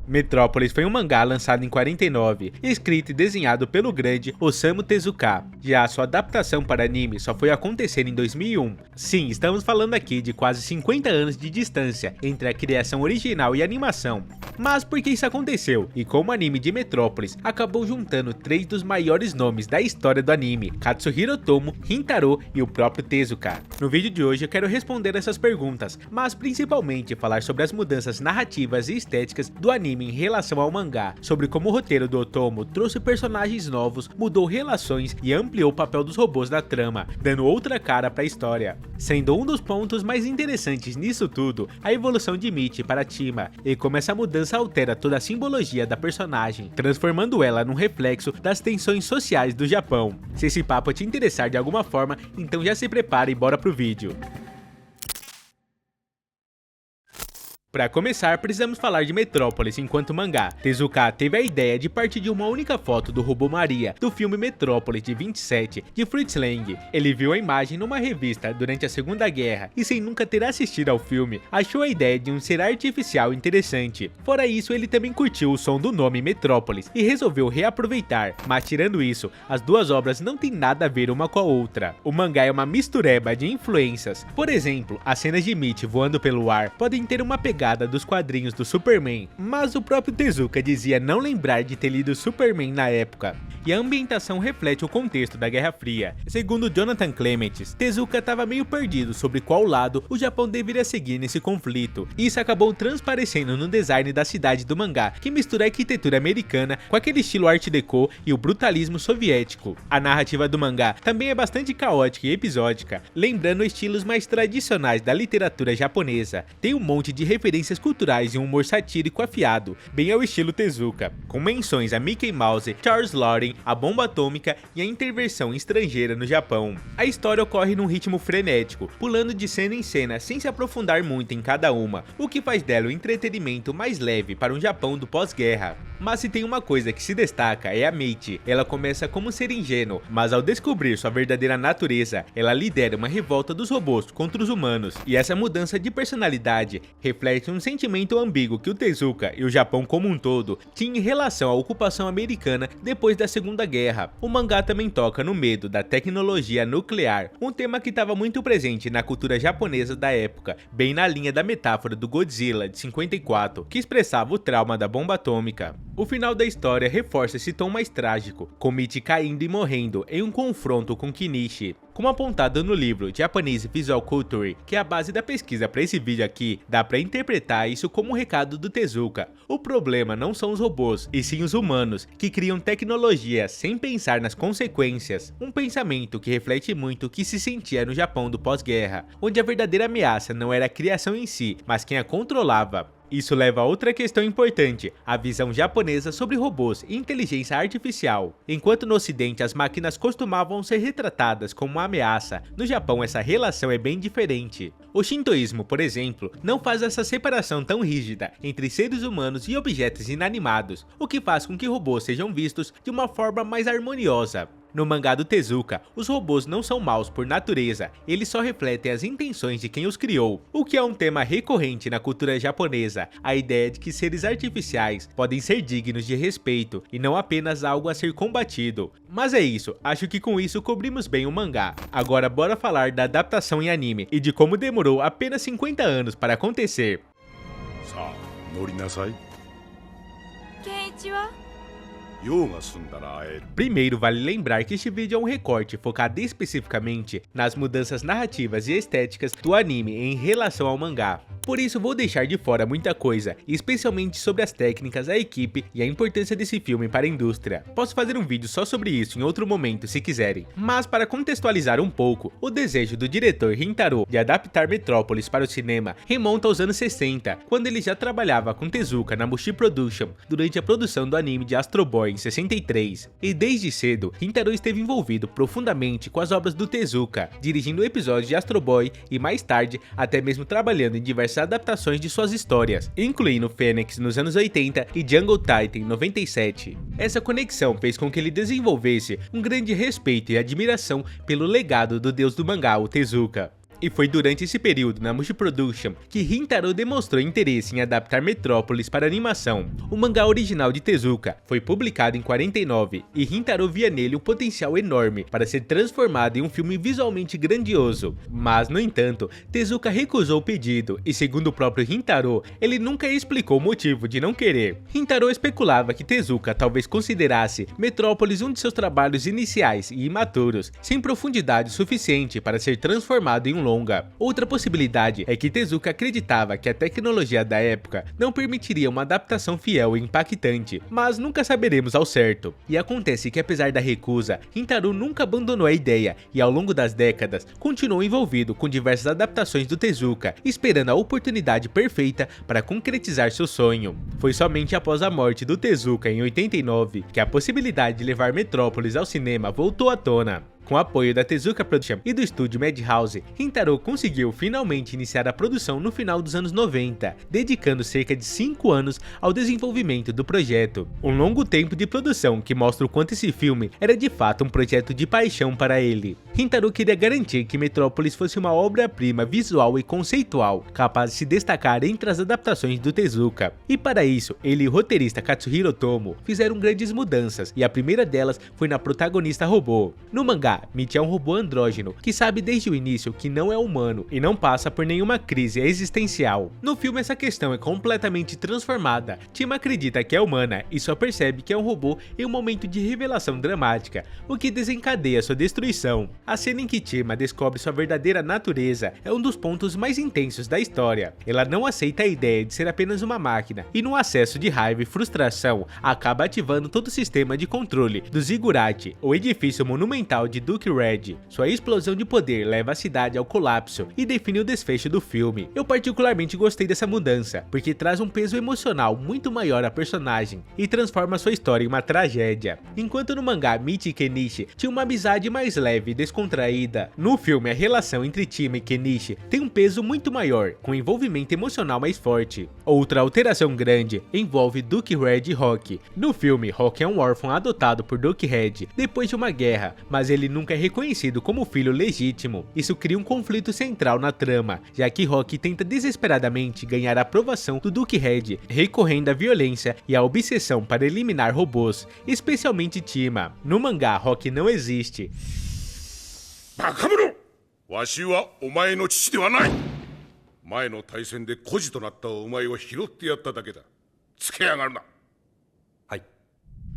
Metrópolis foi um mangá lançado em 49, escrito e desenhado pelo grande Osamu Tezuka. Já sua adaptação para anime só foi acontecer em 2001. Sim, estamos falando aqui de quase 50 anos de distância entre a criação original e a animação. Mas por que isso aconteceu? E como o anime de Metrópolis acabou juntando 3 dos maiores nomes da história do anime, Katsuhiro Otomo, Rintaro e o próprio Tezuka. No vídeo de hoje eu quero responder essas perguntas, mas principalmente falar sobre as mudanças narrativas e estéticas do anime em relação ao mangá, sobre como o roteiro do Otomo trouxe personagens novos, mudou relações e ampliou o papel dos robôs na trama, dando outra cara para a história. Sendo um dos pontos mais interessantes nisso tudo, a evolução de Michi para Chima, e como essa mudança altera toda a simbologia da personagem, transformando ela num reflexo das tensões sociais do Japão. Se esse papo te interessar de alguma forma, então já se prepara e bora pro vídeo. Para começar, precisamos falar de Metrópolis enquanto mangá. Tezuka teve a ideia de partir de uma única foto do robô Maria, do filme Metrópolis de 27, de Fritz Lang. Ele viu a imagem numa revista durante a Segunda Guerra e, sem nunca ter assistido ao filme, achou a ideia de um ser artificial interessante. Fora isso, ele também curtiu o som do nome Metrópolis e resolveu reaproveitar, mas tirando isso, as duas obras não têm nada a ver uma com a outra. O mangá é uma mistureba de influências. Por exemplo, as cenas de Michi voando pelo ar podem ter uma pegada dos quadrinhos do Superman, mas o próprio Tezuka dizia não lembrar de ter lido Superman na época, e a ambientação reflete o contexto da Guerra Fria. Segundo Jonathan Clements, Tezuka estava meio perdido sobre qual lado o Japão deveria seguir nesse conflito. Isso acabou transparecendo no design da cidade do mangá, que mistura a arquitetura americana com aquele estilo Art Deco e o brutalismo soviético. A narrativa do mangá também é bastante caótica e episódica, lembrando estilos mais tradicionais da literatura japonesa. Tem um monte de referências culturais e um humor satírico afiado, bem ao estilo Tezuka, com menções a Mickey Mouse, Charles Lauren, a bomba atômica e a intervenção estrangeira no Japão. A história ocorre num ritmo frenético, pulando de cena em cena sem se aprofundar muito em cada uma, o que faz dela o entretenimento mais leve para um Japão do pós-guerra. Mas se tem uma coisa que se destaca é a Michi. Ela começa como um ser ingênuo, mas ao descobrir sua verdadeira natureza, ela lidera uma revolta dos robôs contra os humanos, e essa mudança de personalidade reflete um sentimento ambíguo que o Tezuka e o Japão como um todo tinham em relação à ocupação americana depois da Segunda Guerra. O mangá também toca no medo da tecnologia nuclear, um tema que estava muito presente na cultura japonesa da época, bem na linha da metáfora do Godzilla de 54, que expressava o trauma da bomba atômica. O final da história reforça esse tom mais trágico, com Michi caindo e morrendo em um confronto com Kenichi. Como apontado no livro Japanese Visual Culture, que é a base da pesquisa para esse vídeo aqui, dá para interpretar isso como um recado do Tezuka. O problema não são os robôs, e sim os humanos, que criam tecnologia sem pensar nas consequências. Um pensamento que reflete muito o que se sentia no Japão do pós-guerra, onde a verdadeira ameaça não era a criação em si, mas quem a controlava. Isso leva a outra questão importante, a visão japonesa sobre robôs e inteligência artificial. Enquanto no ocidente as máquinas costumavam ser retratadas como uma ameaça, no Japão essa relação é bem diferente. O shintoísmo, por exemplo, não faz essa separação tão rígida entre seres humanos e objetos inanimados, o que faz com que robôs sejam vistos de uma forma mais harmoniosa. No mangá do Tezuka, os robôs não são maus por natureza, eles só refletem as intenções de quem os criou, o que é um tema recorrente na cultura japonesa, a ideia de que seres artificiais podem ser dignos de respeito e não apenas algo a ser combatido. Mas é isso, acho que com isso cobrimos bem o mangá. Agora bora falar da adaptação em anime e de como demorou apenas 50 anos para acontecer. Primeiro, vale lembrar que este vídeo é um recorte focado especificamente nas mudanças narrativas e estéticas do anime em relação ao mangá. Por isso vou deixar de fora muita coisa, especialmente sobre as técnicas, a equipe e a importância desse filme para a indústria. Posso fazer um vídeo só sobre isso em outro momento se quiserem. Mas para contextualizar um pouco, o desejo do diretor Rintaro de adaptar Metrópolis para o cinema remonta aos anos 60, quando ele já trabalhava com Tezuka na Mushi Production durante a produção do anime de Astro Boy em 63. E desde cedo, Rintaro esteve envolvido profundamente com as obras do Tezuka, dirigindo episódios de Astro Boy e mais tarde até mesmo trabalhando em diversas adaptações de suas histórias, incluindo Fênix nos anos 80 e Jungle Titan em 97. Essa conexão fez com que ele desenvolvesse um grande respeito e admiração pelo legado do deus do mangá, o Tezuka. E foi durante esse período na Mushi Production que Rintaro demonstrou interesse em adaptar Metrópolis para animação. O mangá original de Tezuka foi publicado em 49 e Rintaro via nele um potencial enorme para ser transformado em um filme visualmente grandioso. Mas, no entanto, Tezuka recusou o pedido e, segundo o próprio Rintaro, ele nunca explicou o motivo de não querer. Rintaro especulava que Tezuka talvez considerasse Metrópolis um de seus trabalhos iniciais e imaturos, sem profundidade suficiente para ser transformado em um longa. Outra possibilidade é que Tezuka acreditava que a tecnologia da época não permitiria uma adaptação fiel e impactante, mas nunca saberemos ao certo. E acontece que, apesar da recusa, Rintaro nunca abandonou a ideia e, ao longo das décadas, continuou envolvido com diversas adaptações do Tezuka, esperando a oportunidade perfeita para concretizar seu sonho. Foi somente após a morte do Tezuka em 89 que a possibilidade de levar Metrópolis ao cinema voltou à tona. Com o apoio da Tezuka Production e do estúdio Madhouse, Rintaro conseguiu finalmente iniciar a produção no final dos anos 90, dedicando cerca de 5 anos ao desenvolvimento do projeto. Um longo tempo de produção que mostra o quanto esse filme era de fato um projeto de paixão para ele. Rintaro queria garantir que Metrópolis fosse uma obra-prima visual e conceitual, capaz de se destacar entre as adaptações do Tezuka. E para isso, ele e o roteirista Katsuhiro Otomo fizeram grandes mudanças, e a primeira delas foi na protagonista robô. No mangá, Michi é um robô andrógeno que sabe desde o início que não é humano e não passa por nenhuma crise existencial. No filme, essa questão é completamente transformada. Chima acredita que é humana e só percebe que é um robô em um momento de revelação dramática, o que desencadeia sua destruição. A cena em que Chima descobre sua verdadeira natureza é um dos pontos mais intensos da história. Ela não aceita a ideia de ser apenas uma máquina e, num acesso de raiva e frustração, acaba ativando todo o sistema de controle do Ziggurat, o edifício monumental de Duke Red. Sua explosão de poder leva a cidade ao colapso e define o desfecho do filme. Eu particularmente gostei dessa mudança, porque traz um peso emocional muito maior à personagem e transforma sua história em uma tragédia. Enquanto no mangá Michi e Kenichi tinha uma amizade mais leve e descontraída, no filme a relação entre Chima e Kenichi tem um peso muito maior, com um envolvimento emocional mais forte. Outra alteração grande envolve Duke Red e Rock. No filme, Rock é um órfão adotado por Duke Red depois de uma guerra, mas ele nunca é reconhecido como filho legítimo. Isso cria um conflito central na trama, já que Rock tenta desesperadamente ganhar a aprovação do Duke Red, recorrendo à violência e à obsessão para eliminar robôs, especialmente Chima. No mangá, Rock não existe. バカ者! わしはお前の父ではない! 前の対戦で孤児となったお前を拾ってやっただけだ。つけやがるな。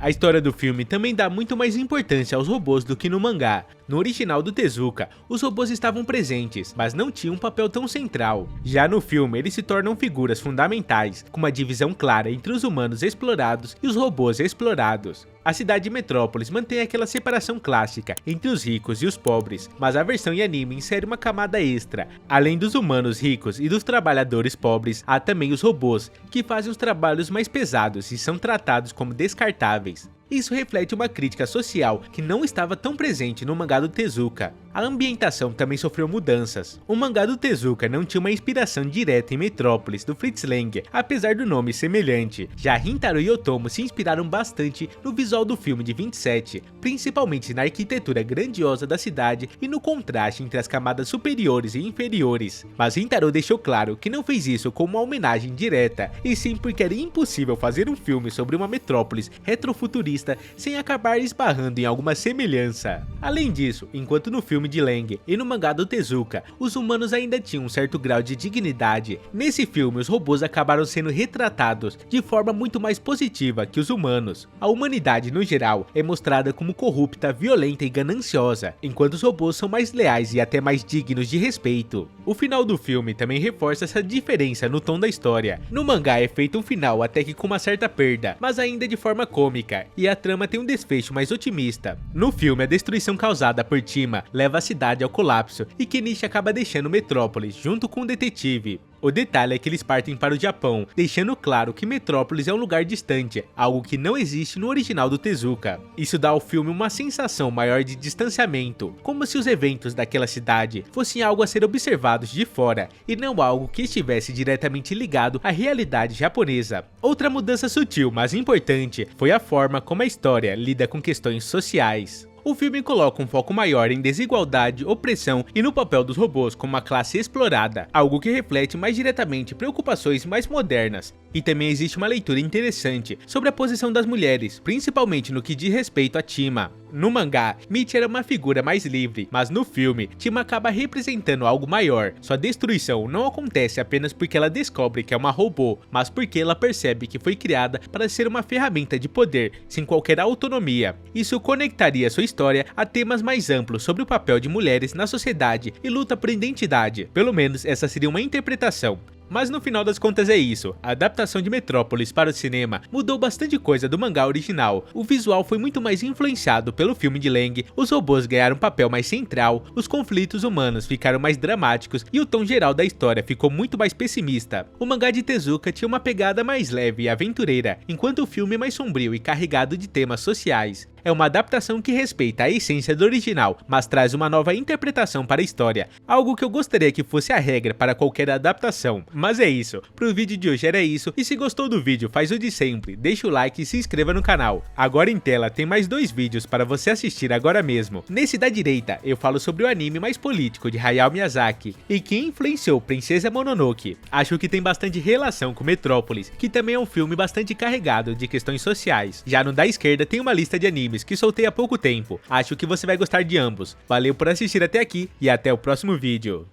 A história do filme também dá muito mais importância aos robôs do que no mangá. No original do Tezuka, os robôs estavam presentes, mas não tinham um papel tão central. Já no filme, eles se tornam figuras fundamentais, com uma divisão clara entre os humanos explorados e os robôs explorados. A cidade de Metrópolis mantém aquela separação clássica entre os ricos e os pobres, mas a versão em anime insere uma camada extra. Além dos humanos ricos e dos trabalhadores pobres, há também os robôs, que fazem os trabalhos mais pesados e são tratados como descartáveis. Isso reflete uma crítica social que não estava tão presente no mangá do Tezuka. A ambientação também sofreu mudanças. O mangá do Tezuka não tinha uma inspiração direta em Metrópolis, do Fritz Lang, apesar do nome semelhante. Já Rintaro e Otomo se inspiraram bastante no visual do filme de 27, principalmente na arquitetura grandiosa da cidade e no contraste entre as camadas superiores e inferiores. Mas Rintaro deixou claro que não fez isso como uma homenagem direta, e sim porque era impossível fazer um filme sobre uma Metrópolis retrofuturista sem acabar esbarrando em alguma semelhança. Além disso, enquanto no filme de Lang e no mangá do Tezuka, os humanos ainda tinham um certo grau de dignidade, nesse filme os robôs acabaram sendo retratados de forma muito mais positiva que os humanos. A humanidade no geral é mostrada como corrupta, violenta e gananciosa, enquanto os robôs são mais leais e até mais dignos de respeito. O final do filme também reforça essa diferença no tom da história. No mangá é feito um final até que com uma certa perda, mas ainda de forma cômica, e a trama tem um desfecho mais otimista. No filme, a destruição causada por Chima leva a cidade ao colapso e Kenichi acaba deixando Metrópolis junto com o detetive. O detalhe é que eles partem para o Japão, deixando claro que Metrópolis é um lugar distante, algo que não existe no original do Tezuka. Isso dá ao filme uma sensação maior de distanciamento, como se os eventos daquela cidade fossem algo a ser observados de fora, e não algo que estivesse diretamente ligado à realidade japonesa. Outra mudança sutil, mas importante, foi a forma como a história lida com questões sociais. O filme coloca um foco maior em desigualdade, opressão e no papel dos robôs como uma classe explorada, algo que reflete mais diretamente preocupações mais modernas. E também existe uma leitura interessante sobre a posição das mulheres, principalmente no que diz respeito a Tima. No mangá, Michi era uma figura mais livre, mas no filme, Tima acaba representando algo maior. Sua destruição não acontece apenas porque ela descobre que é uma robô, mas porque ela percebe que foi criada para ser uma ferramenta de poder, sem qualquer autonomia. Isso conectaria sua história a temas mais amplos sobre o papel de mulheres na sociedade e luta por identidade. Pelo menos essa seria uma interpretação. Mas no final das contas é isso, a adaptação de Metrópolis para o cinema mudou bastante coisa do mangá original. O visual foi muito mais influenciado pelo filme de Lang, os robôs ganharam um papel mais central, os conflitos humanos ficaram mais dramáticos e o tom geral da história ficou muito mais pessimista. O mangá de Tezuka tinha uma pegada mais leve e aventureira, enquanto o filme é mais sombrio e carregado de temas sociais. É uma adaptação que respeita a essência do original, mas traz uma nova interpretação para a história, algo que eu gostaria que fosse a regra para qualquer adaptação. Mas é isso, pro vídeo de hoje era isso, e se gostou do vídeo faz o de sempre, deixa o like e se inscreva no canal. Agora em tela tem mais 2 vídeos para você assistir agora mesmo. Nesse da direita eu falo sobre o anime mais político de Hayao Miyazaki, e que influenciou Princesa Mononoke. Acho que tem bastante relação com Metrópolis, que também é um filme bastante carregado de questões sociais. Já no da esquerda tem uma lista de animes que soltei há pouco tempo, acho que você vai gostar de ambos. Valeu por assistir até aqui e até o próximo vídeo.